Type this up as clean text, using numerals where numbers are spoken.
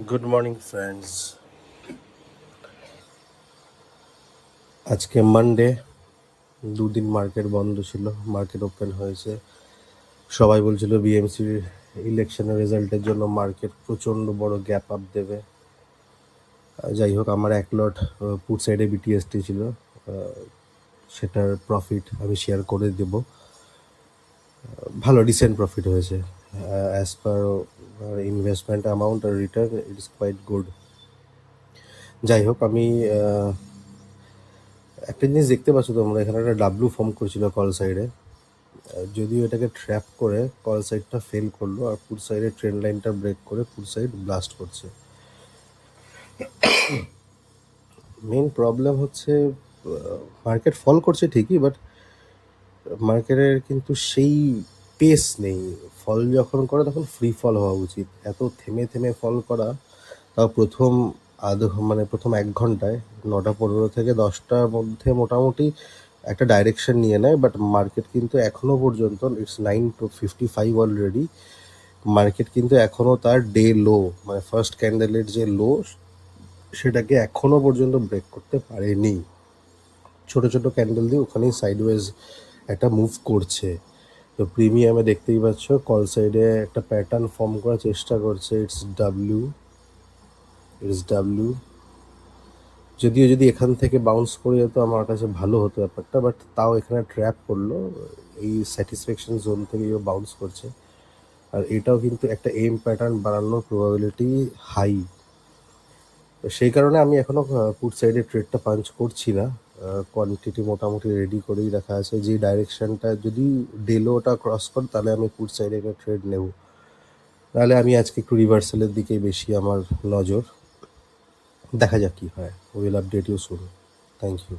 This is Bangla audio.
Good morning friends. আজকে মানডে, দুদিন মার্কেট বন্ধ ছিল, মার্কেট ওপেন হয়েছে। সবাই বলছিল বিএমসির ইলেকশনের রেজাল্টের জন্য মার্কেট প্রচণ্ড বড় গ্যাপ আপ দেবে। যাই হোক, আমার এক লট পুট সাইডে বিটিএসটি ছিল, সেটার প্রফিট আমি শেয়ার করে দেব। ভালো ডিসেন্ট প্রফিট হয়েছে অ্যাজ পার ইনভেস্টমেন্ট অ্যামাউন্ট আর return, it is quite good. যাই হোক, আমি একটা জিনিস দেখতে পাচ্ছ তোমরা, এখানে একটা ডাব্লু ফর্ম করেছিল কল সাইডে। যদিও এটাকে ট্র্যাপ করে কল সাইডটা ফেল করলো, আর পুট সাইডের ট্রেন্ড লাইনটা ব্রেক করে পুট সাইড ব্লাস্ট করছে। মেন প্রবলেম হচ্ছে মার্কেট ফল করছে ঠিকই, বাট মার্কেটের কিন্তু সেই পেস নেই। ফল যখন করে তখন ফ্রি ফল হওয়া উচিত, এত থেমে থেমে ফল করা। তাও প্রথম 1 ঘন্টায় 9:15 থেকে 10টার মধ্যে মোটামুটি একটা ডাইরেকশন নিয়ে নেয়। বাট মার্কেট কিন্তু এখনও পর্যন্ত, ইটস 9:55 অলরেডি, মার্কেট কিন্তু এখনও তার ডে লো, মানে ফার্স্ট ক্যান্ডেলের যে লো, সেটাকে এখনও পর্যন্ত ব্রেক করতে পারেনি। ছোট ছোট ক্যান্ডেল দিয়ে ওখানেই সাইডওয়েজ একটা মুভ করছে। তো প্রিমিয়ামে দেখতেই পাচ্ছ কল সাইডে একটা প্যাটার্ন ফর্ম করার চেষ্টা করছে। It's W. যদিও যদি এখান থেকে বাউন্স করে যেত আমার কাছে ভালো হতো ব্যাপারটা, বাট তাও এখানে ট্র্যাপ করলো। এই স্যাটিসফ্যাকশন জোন থেকে বাউন্স করছে, আর এটাও কিন্তু একটা এম প্যাটার্ন বানানোর প্রবাবিলিটি হাই। তো সেই কারণে আমি এখনও পুট সাইডে ট্রেডটা পাঞ্চ করছি না। কোয়ান্টিটি মোটামুটি রেডি করেই রাখা আছে। যে ডাইরেকশনটা যদি ডেলোটা ক্রস করে তাহলে আমি পুট সাইডে একটা ট্রেড নেব, নাহলে আমি আজকে একটু রিভার্সালের দিকে বেশি আমার নজর। দেখা যাক কী হয়। Will update you soon. Thank you.